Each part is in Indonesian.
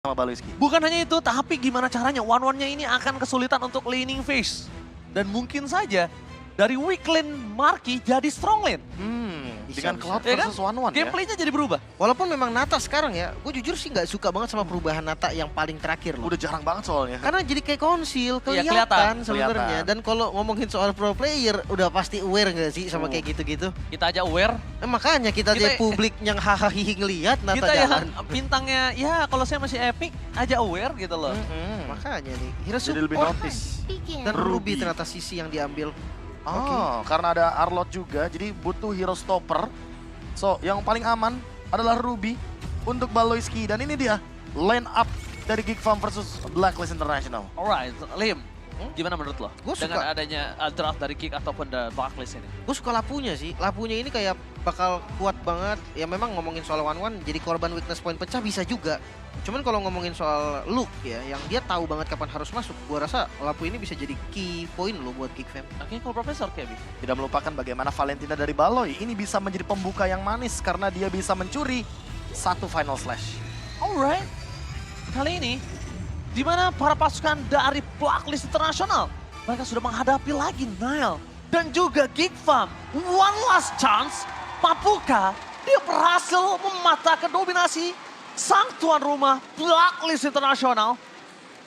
sama Baloiski. Bukan hanya itu, tapi gimana caranya one-one-nya ini akan kesulitan untuk laning phase. Dan mungkin saja dari weak lane Marky jadi strong lane. Dengan Cloud Ya kan? versus One-One ya. Gameplaynya jadi berubah. Walaupun memang Nata sekarang ya, gue jujur sih nggak suka banget sama perubahan Nata yang paling terakhir loh. Udah jarang banget soalnya. Karena jadi kayak konsil, Iya, kelihatan sebenarnya. kelihatan. Dan kalau ngomongin soal pro player, udah pasti aware nggak sih sama kayak gitu-gitu? Kita aja aware. Makanya kita Kita- di publik yang hahaha ngelihat Nata Kita jalan. yang bintangnya, ya kalau saya masih epic, aja aware gitu loh. Makanya nih, hero Jadi lebih support notice. dan Ruby Ruby. ternyata sisi yang diambil. Oh, karena ada Arlot juga, jadi butuh hero stopper. So, yang paling aman adalah Ruby untuk Baloiski. Dan ini dia, line up dari Geek Farm versus Blacklist International. Alright, Lim. Gimana menurut lo? Gua Dengan suka. adanya draft dari Kick ataupun the Blacklist ini. Gue suka Lapunya sih. Lapunya ini kayak bakal kuat banget. Ya memang ngomongin soal one-one, jadi korban weakness point pecah bisa juga. Cuman kalau ngomongin soal look ya, yang dia tahu banget kapan harus masuk, gue rasa Lapu ini bisa jadi key point loh buat Geek Fam. Oke, kalau Profesor Kevin. Tidak melupakan bagaimana Valentina dari Baloi ini bisa menjadi pembuka yang manis karena dia bisa mencuri satu final slash. Alright. Kali ini, di mana para pasukan dari Blacklist Internasional, mereka sudah menghadapi lagi Nile dan juga Geek Farm. One last chance, Papuka, dia berhasil mematahkan dominasi sang tuan rumah Blacklist Internasional.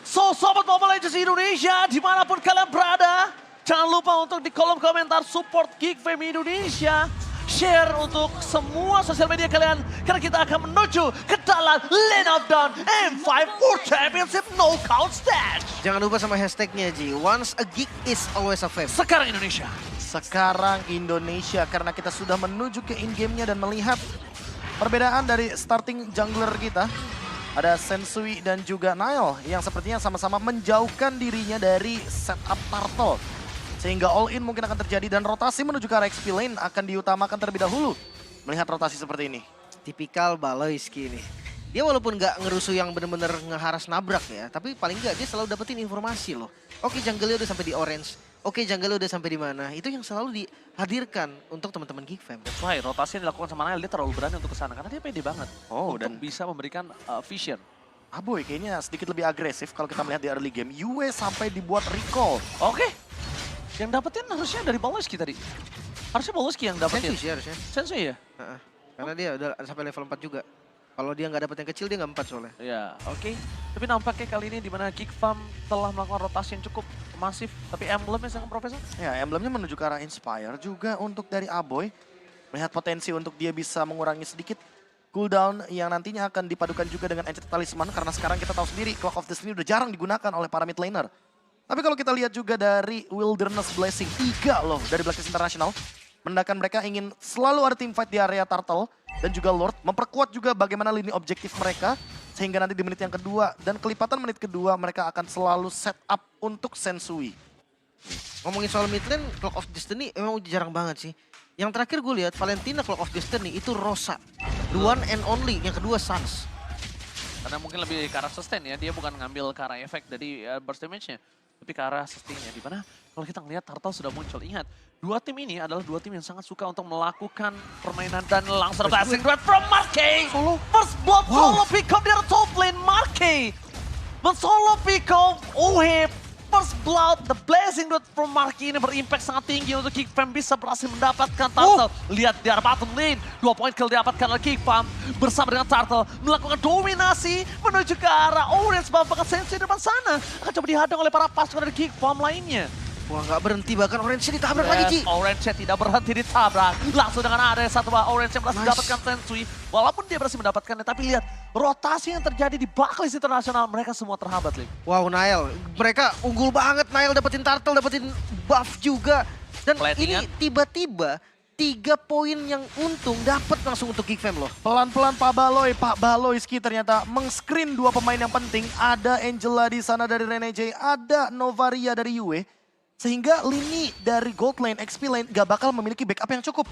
So, Sobat Mobile Legends Indonesia, dimanapun kalian berada, jangan lupa untuk di kolom komentar support Geek Fam Indonesia. Share untuk semua sosial media kalian, karena kita akan menuju ke dalam Lane of Dawn M5 World Championship Knockout Stage. Jangan lupa sama hashtagnya Ji. Once a geek is always a fam. Sekarang Indonesia. Sekarang Indonesia karena kita sudah menuju ke in-game-nya dan melihat perbedaan dari starting jungler kita. Ada Sensui dan juga Nile yang sepertinya sama-sama menjauhkan dirinya dari setup turtle. Sehingga all in mungkin akan terjadi dan rotasi menuju ke arah XP lane akan diutamakan terlebih dahulu. Melihat rotasi seperti ini. Tipikal Baloiski nih. Dia walaupun nggak ngerusuh yang bener-bener ngeharas nabrak ya, tapi paling nggak dia selalu dapetin informasi loh. Oke, jungle udah sampai di orange. Oke, jungle udah sampai di mana. Itu yang selalu dihadirkan untuk teman-teman Geek Fam. That's right, rotasi yang dilakukan sama Nile, dia terlalu berani untuk kesana karena dia pede banget. Oh, untuk dan bisa memberikan vision. Aboy kayaknya sedikit lebih agresif kalau kita melihat di early game. Yue sampai dibuat recall. Oke. Yang dapetin harusnya dari Baloiski tadi. Harusnya Baloiski yang dapetin. Sensui sih harusnya. Sensui ya? Heeh. Karena dia udah sampai level 4 juga. Kalau dia nggak dapet yang kecil, dia nggak 4 soalnya. Ya, oke. Tapi nampaknya kali ini di mana Geek Farm telah melakukan rotasi yang cukup masif. Tapi emblemnya sangat profesor. Ya, emblemnya menuju ke arah Inspire juga untuk dari Aboy. Melihat potensi untuk dia bisa mengurangi sedikit cooldown yang nantinya akan dipadukan juga dengan Enchanted Talisman. Karena sekarang kita tahu sendiri Clock of Destiny udah jarang digunakan oleh para mid laner. Tapi kalau kita lihat juga dari Wilderness Blessing, 3 loh dari Blacklist International. Menandakan mereka ingin selalu ada team fight di area Turtle dan juga Lord. Memperkuat juga bagaimana lini objektif mereka. Sehingga nanti di menit yang kedua dan kelipatan menit kedua mereka akan selalu set up untuk Sensui. Ngomongin soal mid lane, Clock of Destiny emang udah jarang banget sih. Yang terakhir gue lihat Valentina Clock of Destiny itu Rosa. The one and only, yang kedua Sans. Karena mungkin lebih ke arah sustain ya. Dia bukan ngambil ke arah efek dari burst damage-nya. Tapi ke arah sustain-nya. Dimana kalau kita ngelihat Turtle sudah muncul. Ingat, dua tim ini adalah dua tim yang sangat suka untuk melakukan permainan dan langsung passing threat from Marky. First blood solo pick up dari top lane Marky. Men-solo pick up Ohip. First blood, the blazing dot from Marky ini berimpact sangat tinggi untuk Geek Fam bisa berhasil mendapatkan Turtle. Lihat di arah bottom lane, 2 point kill didapatkan oleh Geek Fam bersama dengan Turtle melakukan dominasi menuju ke arah Orange. Bahkan Sensei depan sana akan coba dihadang oleh para pasukan dari Geek Fam lainnya. Wah nggak berhenti, bahkan Orange ditabrak lagi Ji. Orange tidak berhenti ditabrak. Langsung dengan ada satu Orange yang berhasil mendapatkan Sensui. Walaupun dia berhasil mendapatkannya, tapi lihat rotasi yang terjadi di Blacklist Internasional, mereka semua terhambat, Lim. Wow, Nile. Mereka unggul banget. Nile dapetin turtle, dapetin buff juga. Dan Platingan. ini tiba-tiba 3 poin yang untung dapat langsung untuk Geek Fam loh. Pelan-pelan Pak Baloiski ternyata meng-screen 2 pemain yang penting. Ada Angela di sana dari Renegade, ada Novaria dari Yue. Sehingga lini dari gold lane, XP lane gak bakal memiliki backup yang cukup.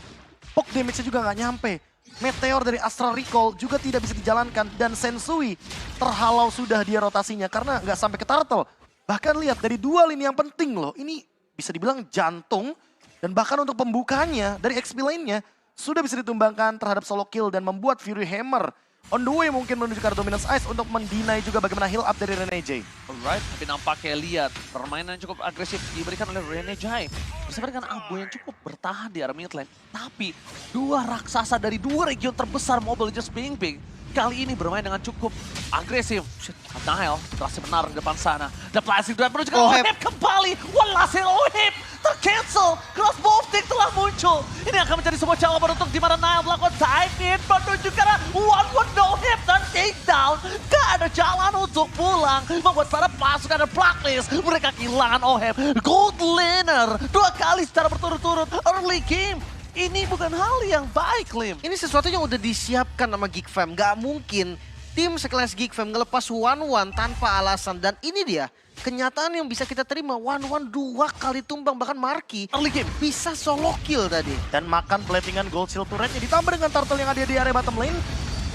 Poke damage-nya juga gak nyampe. Meteor dari Astral Recall juga tidak bisa dijalankan. Dan Sensui terhalau sudah dia rotasinya karena gak sampai ke Turtle. Bahkan lihat dari 2 lini yang penting loh. Ini bisa dibilang jantung. Dan bahkan untuk pembukanya dari XP lane-nya sudah bisa ditumbangkan terhadap solo kill dan membuat Fury Hammer on the way mungkin menuju ke arah Dominance Ice untuk mendinai juga bagaimana heal up dari Rene J. Alright, tapi nampaknya lihat permainan yang cukup agresif diberikan oleh Rene Jai. Bersama dengan Abu yang cukup bertahan di area mid lane. Tapi dua raksasa dari dua region terbesar Mobile Legends being big kali ini bermain dengan cukup agresif. Shit, Nile berhasil menarung di depan sana. The Plastic Drive menuju ke Oheb kembali. Walhasil Oheb tercancel. Crossbow of Tick telah muncul. Ini akan menjadi sebuah jawaban untuk di mana Nile melakukan dive in menuju ke arah one no hit dan takedown. Gak ada jalan untuk pulang. Membuat para pasukan dan Blacklist mereka kehilangan Oheb. Gold laner 2 kali secara berturut-turut early game. Ini bukan hal yang baik, Lim. Ini sesuatu yang udah disiapkan sama Geek Fam. Gak mungkin tim sekelas Geek Fam ngelepas 1-1 tanpa alasan. Dan ini dia kenyataan yang bisa kita terima. 1-1 2 kali tumbang, bahkan Marky Early game. bisa solo kill tadi. Dan makan platingan gold shield turretnya ditambah dengan turtle yang ada di area bottom lane.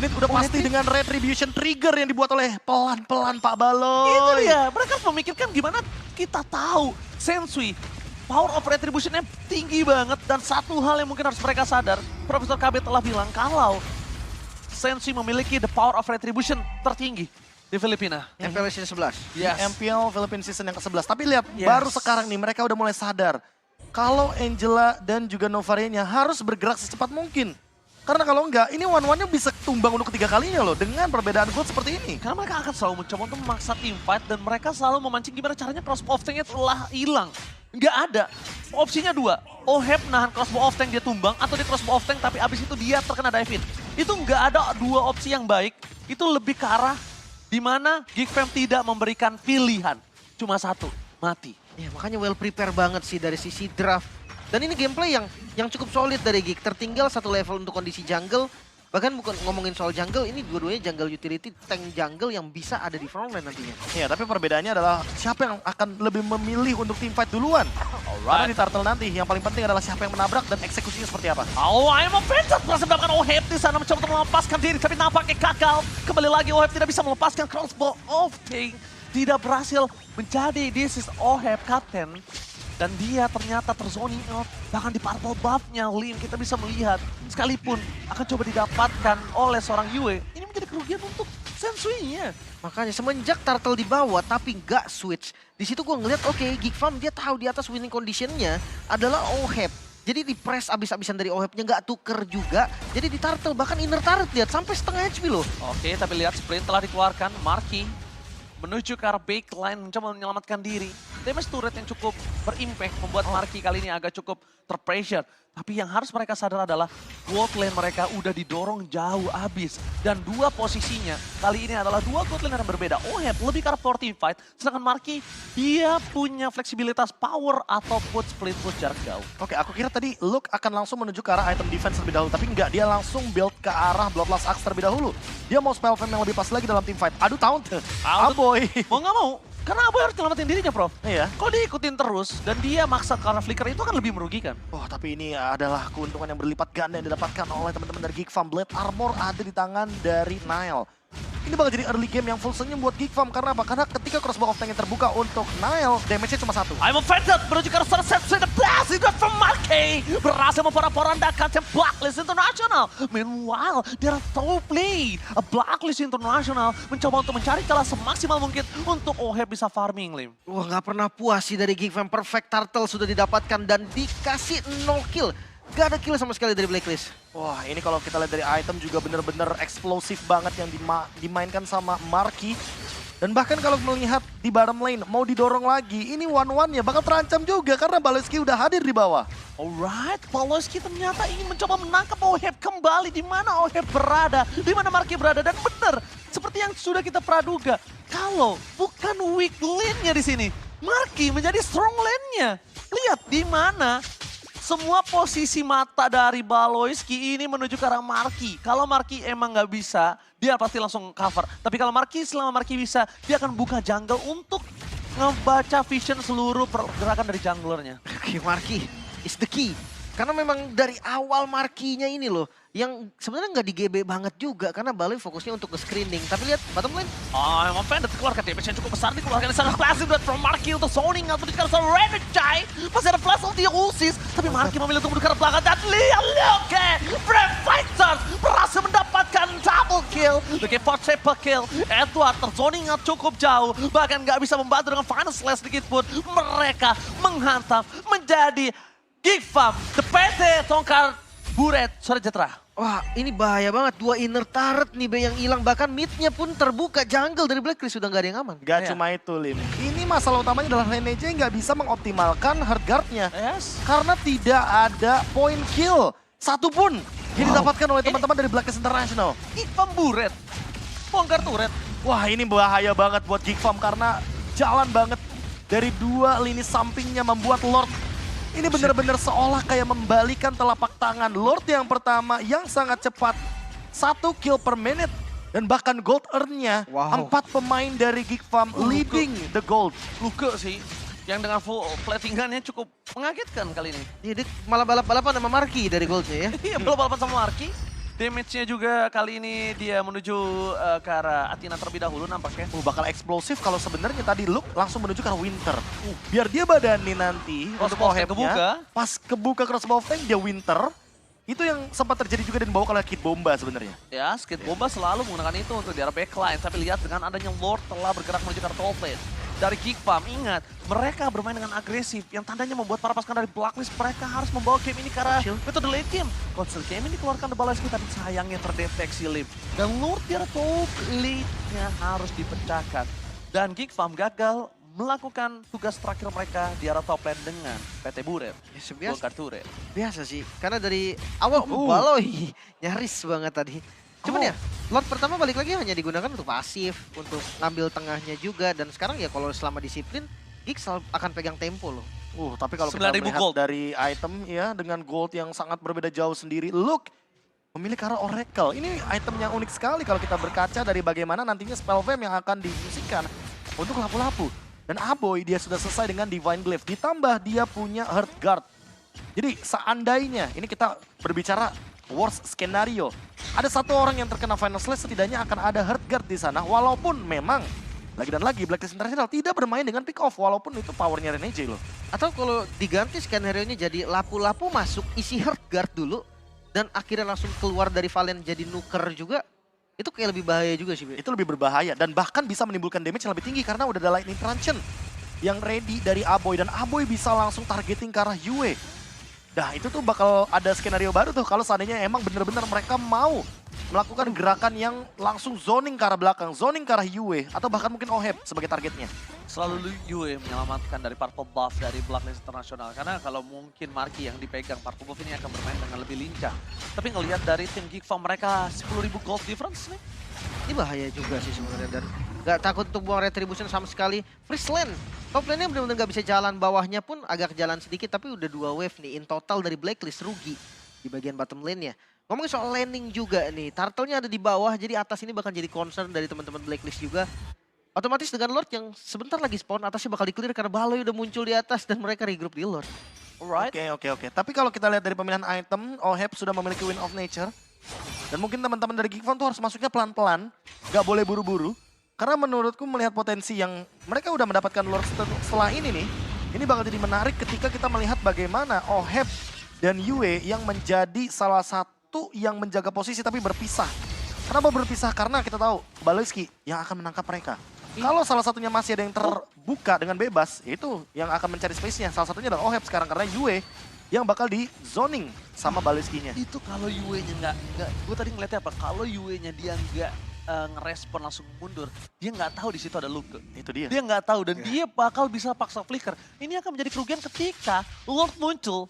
Ini udah pasti dengan retribution trigger yang dibuat oleh pelan-pelan Pak Baloy. Itu dia, mereka harus memikirkan gimana kita tahu Sensui power of retribution-nya tinggi banget. Dan satu hal yang mungkin harus mereka sadar, Profesor KB telah bilang kalau Sensui memiliki the power of retribution tertinggi di Filipina. MPL Season 11. Yes. MPL Philippines Season yang ke-11. Tapi lihat, Yes. baru sekarang nih mereka udah mulai sadar kalau Angela dan juga Novarianya harus bergerak secepat mungkin. Karena kalau enggak, ini one-one-nya bisa tumbang untuk ketiga kalinya loh dengan perbedaan gold seperti ini. Karena mereka akan selalu mencoba untuk memaksa team fight dan mereka selalu memancing gimana caranya crossbow of tank-nya telah hilang. Nggak ada. Opsinya dua. Oheb nahan crossbow of tank dia tumbang atau dia crossbow of tank tapi abis itu dia terkena dive in. Itu nggak ada dua opsi yang baik. Itu lebih ke arah di mana Geek Fam tidak memberikan pilihan. Cuma satu, mati. Ya makanya well prepare banget sih dari sisi draft. Dan ini gameplay yang cukup solid dari Geek. Tertinggal satu level untuk kondisi jungle. Bahkan bukan ngomongin soal jungle, ini dua-duanya jungle utility, tank jungle yang bisa ada di front line nantinya. Iya, tapi perbedaannya adalah siapa yang akan lebih memilih untuk team fight duluan. Karena di turtle nanti yang paling penting adalah siapa yang menabrak dan eksekusinya seperti apa. Oh, I'm offensive. Berhasil mendapatkan Oheb di sana mencoba untuk melepaskan diri. Tapi nampaknya gagal. Kembali lagi Oheb tidak bisa melepaskan crossbow of tank. Tidak berhasil menjadi this is Oheb Kapten. Dan dia ternyata terzoning out. Bahkan di purple buff-nya, Lim, kita bisa melihat. Sekalipun akan coba didapatkan oleh seorang Yue. Ini menjadi kerugian untuk Sensui-nya. Makanya semenjak turtle dibawa tapi nggak switch. Di situ gue ngeliat oke, Geek Farm dia tahu di atas winning condition-nya adalah Oheb. Jadi di press abis-abisan dari Ohebnya nggak tuker juga. Jadi di turtle bahkan inner turret lihat sampai setengah HP loh. Oke, tapi lihat sprint telah dikeluarkan. Marky menuju ke arah backline mencoba menyelamatkan diri. Damage turret yang cukup berimpact membuat Marky kali ini agak cukup terpressure. Tapi yang harus mereka sadar adalah gold lane mereka udah didorong jauh abis. Dan dua posisinya kali ini adalah dua gold lane yang berbeda. Oheb lebih ke arah 14 fight, sedangkan Marky dia punya fleksibilitas power ataupun split push jarak jauh. Oke, aku kira tadi Luke akan langsung menuju ke arah item defense terlebih dahulu. Tapi enggak, dia langsung build ke arah Bloodlust Axe terlebih dahulu. Dia mau spell fam yang lebih pas lagi dalam team fight. Aduh, taunt. Aboy. Mau nggak mau, karena Aboy harus nyelamatin dirinya, Prof. Iya. Kalau diikutin terus dan dia maksa karena flicker itu akan lebih merugikan. Oh, tapi ini adalah keuntungan yang berlipat ganda yang didapatkan oleh teman-teman dari Geek Farm. Blade Armor ada di tangan dari Nile. Ini bakal jadi early game yang full senyum buat Geek Farm. Karena apa? Karena ketika crossbow of tank yang terbuka untuk Nile, damage-nya cuma satu. I'm offended menuju ke arah set the blast itu from Marky. Berhasil memporak-porandakan tim Blacklist International. Meanwhile, dia top lane. Blacklist International mencoba untuk mencari celah semaksimal mungkin untuk Oheb bisa farming, Lim. Wah nggak pernah puas sih dari Geek Farm. Perfect turtle sudah didapatkan dan dikasih 0 kill. Gak ada kill sama sekali dari Blacklist. Wah, ini kalau kita lihat dari item juga bener-bener eksplosif banget yang dimainkan sama Marky. Dan bahkan kalau melihat di bottom lane, mau didorong lagi, ini one-one-nya bakal terancam juga karena Baloyski udah hadir di bawah. Alright, Baloyski ternyata ingin mencoba menangkap Oheb kembali. Di mana Oheb berada, di mana Marky berada. Dan benar, seperti yang sudah kita praduga, kalau bukan weak lane-nya di sini, Marky menjadi strong lane-nya. Lihat di mana semua posisi mata dari Baloyski ini menuju ke arah Marky. Kalau Marky emang nggak bisa, dia pasti langsung cover. Tapi kalau Marky, selama Marky bisa, dia akan buka jungle untuk ngebaca vision seluruh pergerakan dari junglernya. Oke, Marky is the key. Karena memang dari awal Marky-nya ini loh, yang sebenarnya nggak di GB banget juga. Karena Baloy fokusnya untuk nge-screening. Tapi lihat bottom lane. Oh, emang offended keluarkan damage yang cukup besar dikeluarkan di sana. Flashing from Marky untuk zoning atau di sekarang sama Renegade. Masih ada flash of the Oasis. Tapi Marky memilih untuk menuju ke arah belakang. Dan lihat, oke. Brave Fighters berhasil mendapatkan double kill. Looking for triple kill. Edward terzoning cukup jauh. Bahkan nggak bisa membantu dengan final slash sedikit pun. Mereka menghantam menjadi Geek Farm. The PT Tongkar Buret Sore Jetra. Wah, ini bahaya banget. 2 inner turret nih Be yang hilang. Bahkan mid-nya pun terbuka. Jungle dari Blacklist sudah nggak ada yang aman. Gak Iya. cuma itu, Lim. Ini masalah utamanya adalah Renege nggak bisa mengoptimalkan hard guard-nya. Yes. Karena tidak ada point kill satupun yang didapatkan oleh teman-teman dari Blacklist International. Geek Farm Buret. Tongkar Turret. Wah, ini bahaya banget buat Geek Farm karena jalan banget dari 2 lini sampingnya membuat Lord ini benar-benar seolah kayak membalikan telapak tangan. Lord yang pertama yang sangat cepat. 1 kill per minute. Dan bahkan gold earn-nya. Wow. 4 pemain dari Geek Farm leading the gold. Luka sih. Yang dengan full platingannya cukup mengagetkan kali ini. Iya, dia malah balap-balapan sama Marky dari goldnya ya. Iya, belum balapan sama Marky. Damage-nya juga kali ini dia menuju ke arah Athena terlebih dahulu nampaknya. Bakal eksplosif kalau sebenarnya tadi Luke langsung menuju ke arah Winter. Biar dia badani nanti untuk Crossbow tank Oheb-nya. kebuka. Pas kebuka crossbow tank dia Winter. Itu yang sempat terjadi juga dan dibawa oleh Kid Bomba sebenarnya. Ya, Skid Bomba selalu menggunakan itu untuk di arah backline. Tapi lihat dengan adanya Lord telah bergerak menuju ke arah top lane. Dari Geek Farm, ingat, mereka bermain dengan agresif. Yang tandanya membuat para pasukan dari Blacklist mereka harus membawa game ini ke arah metode late game. Konsel game ini dikeluarkan The Balance tapi sayangnya terdeteksi Lim. Dan Lord di arah top lane-nya harus dipecahkan. Dan Geek Farm gagal melakukan tugas terakhir mereka di arah top lane dengan PT Buret. Ya, sebiasa. Tongkar Turret. Biasa sih, karena dari awal Baloi nyaris banget tadi. Cuman ya, Lord pertama balik lagi hanya digunakan untuk pasif, untuk ngambil tengahnya juga. Dan sekarang ya kalau selama disiplin, Giggs akan pegang tempo loh. Tapi kalau kita 9.000 melihat gold. dari item ya dengan gold yang sangat berbeda jauh sendiri. Look, memilih ke arah Oracle. Ini item yang unik sekali kalau kita berkaca dari bagaimana nantinya spell fam yang akan dimusikkan untuk lapu-lapu. Dan Aboy dia sudah selesai dengan Divine Glyph. Ditambah dia punya Heart Guard. Jadi seandainya, ini kita berbicara worst skenario. Ada 1 orang yang terkena Final Slash setidaknya akan ada Heart Guard di sana. Walaupun memang, lagi dan lagi Blacklist International tidak bermain dengan pick off. Walaupun itu powernya Renege loh. Atau kalau diganti skenario-nya jadi lapu-lapu masuk, isi Heart Guard dulu. Dan akhirnya langsung keluar dari Valen jadi nuker juga. Itu kayak lebih bahaya juga sih, Be. Itu lebih berbahaya dan bahkan bisa menimbulkan damage yang lebih tinggi karena udah ada Lightning Truncheon yang ready dari Aboy dan Aboy bisa langsung targeting ke arah Yue. Nah itu tuh bakal ada skenario baru tuh kalau seandainya emang bener-bener mereka mau melakukan gerakan yang langsung zoning ke arah belakang, zoning ke arah Yue atau bahkan mungkin Oheb sebagai targetnya. Selalu Yue menyelamatkan dari purple buff dari Blacklist International. Karena kalau mungkin Marky yang dipegang purple buff ini akan bermain dengan lebih lincah. Tapi ngelihat dari tim Geek Farm mereka 10.000 gold difference nih. Ini bahaya juga sih sebenarnya dan nggak takut untuk buang retribution sama sekali. Freeze lane, top lane-nya benar-benar nggak bisa jalan, bawahnya pun agak jalan sedikit tapi udah 2 wave nih. In total dari Blacklist rugi di bagian bottom lane-nya. Ngomongin soal landing juga nih, turtle-nya ada di bawah jadi atas ini bakal jadi concern dari teman-teman Blacklist juga. Otomatis dengan Lord yang sebentar lagi spawn, atasnya bakal di-clear karena Baloi udah muncul di atas dan mereka regroup di Lord. Alright. Oke. Tapi kalau kita lihat dari pemilihan item, Oheb sudah memiliki Wind of Nature. Dan mungkin teman-teman dari Geek Farm tuh harus masuknya pelan-pelan, nggak boleh buru-buru. Karena menurutku melihat potensi yang mereka udah mendapatkan Lord setelah ini nih, ini bakal jadi menarik ketika kita melihat bagaimana Oheb dan Yue yang menjadi salah satu yang menjaga posisi tapi berpisah. Kenapa berpisah? Karena kita tahu Baloyski yang akan menangkap mereka. Kalau salah satunya masih ada yang terbuka dengan bebas, itu yang akan mencari space-nya. Salah satunya adalah Oheb sekarang karena Yue yang bakal di zoning sama Baloyski-nya. Itu kalau Yue-nya nggak, gue tadi ngeliatnya apa? Kalau Yue-nya dia nggak ngerespon langsung mundur, dia nggak tahu di situ ada Luke. Itu dia. Dia nggak tahu dan dia bakal bisa paksa flicker. Ini akan menjadi kerugian ketika Lord muncul.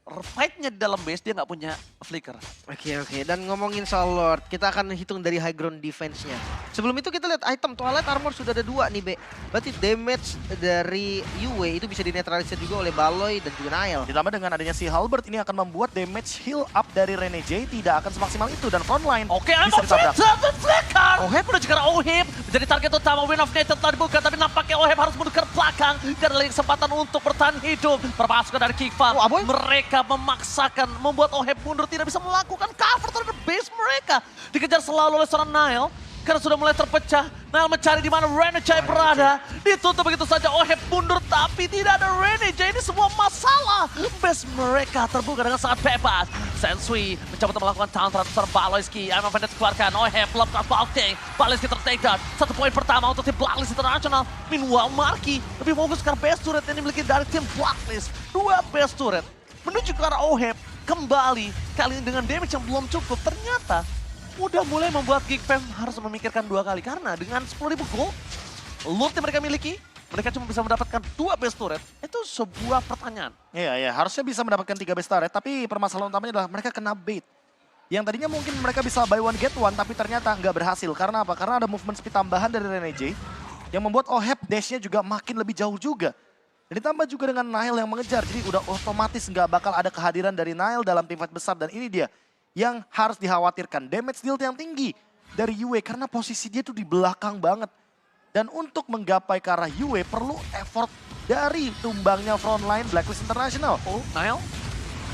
Fight-nya di dalam base dia nggak punya flicker. Oke. Dan ngomongin soal Lord, kita akan hitung dari high ground defense-nya. Sebelum itu kita lihat item Twilight Armor sudah ada 2 nih, Be. Berarti damage dari Yue itu bisa dinetralisir juga oleh Baloi dan juga Nael. Ditambah dengan adanya si Halberd ini akan membuat damage heal up dari Renege tidak akan semaksimal itu. Dan frontline Oke, bisa ditabrak. flicker. Oheb menuju ke arah Oheb. Menjadi target utama Wind of Nature telah dibuka. Tapi nampaknya Oheb harus mundur ke belakang. Dan lagi kesempatan untuk bertahan hidup. Perpasukan dari Geek Farm. Aboy? Mereka memaksakan membuat Oheb mundur. Tidak bisa melakukan cover terhadap base mereka. Dikejar selalu oleh seorang Nael. Karena sudah mulai terpecah. Nael mencari di mana Renege berada. Ditutup begitu saja. Oheb mundur tapi tidak ada Renege. Ini semua masalah. Base mereka terbuka dengan sangat bebas. Sensui mencoba untuk melakukan tahan terhadap serang Baloyski. Emma Vendetta dikeluarkan. Oheb melakukan vaulting. Baloyski ter-take down. 1 poin pertama untuk tim Blacklist International. Meanwhile, Marky lebih fokus ke base turret yang dimiliki dari tim Blacklist. 2 base turret menuju ke arah Oheb. Kembali, kali ini dengan damage yang belum cukup. Ternyata udah mulai membuat Geekfam harus memikirkan 2 kali. Karena dengan 10.000 gold, loot yang mereka miliki, mereka cuma bisa mendapatkan 2 base turret. Itu sebuah pertanyaan. Iya, harusnya bisa mendapatkan 3 base turret, tapi permasalahan utamanya adalah mereka kena bait. Yang tadinya mungkin mereka bisa buy one get one, tapi ternyata nggak berhasil. Karena apa? Karena ada movement speed tambahan dari Renegade yang membuat Oheb dash-nya juga makin lebih jauh juga. Dan ditambah juga dengan Nile yang mengejar, jadi udah otomatis nggak bakal ada kehadiran dari Nile dalam teamfight besar. Dan ini dia yang harus dikhawatirkan, damage deal yang tinggi dari Yue karena posisi dia tuh di belakang banget. Dan untuk menggapai ke arah Yue perlu effort dari tumbangnya frontline Blacklist International. Oh, Nile,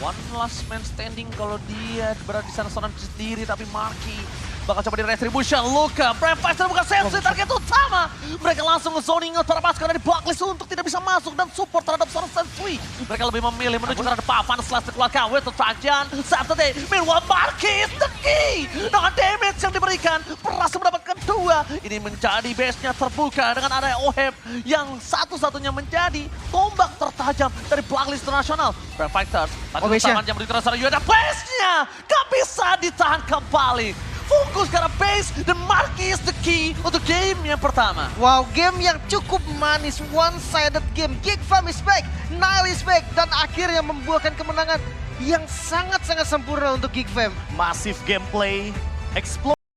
one last man standing kalau dia berada di sana seorang sendiri, tapi Marky bakal coba di retribution. Luka, Brand Fighter bukan Sensui target utama. Mereka langsung nge-zoning out para pasukan dari Blacklist untuk tidak bisa masuk dan support terhadap seorang Sensui. Mereka lebih memilih menuju ke arah depan. Van Slash dikeluarkan, Wait to Trajan, Saturday. Meanwhile, Marky is the key. Dengan damage yang diberikan, berhasil mendapatkan 2. Ini menjadi base-nya terbuka dengan area Oheb yang satu-satunya menjadi tombak tertajam dari Blacklist International. Brand Fighters, target utamanya yang berdiri terasa Yuda. Base-nya gak bisa ditahan kembali. Fokus karena base dan Marky is the key untuk game yang pertama. Wow, game yang cukup manis, one-sided game. Geekfam is back, Nile is back, dan akhirnya membuahkan kemenangan yang sangat-sangat sempurna untuk Geekfam. Massive gameplay, explosive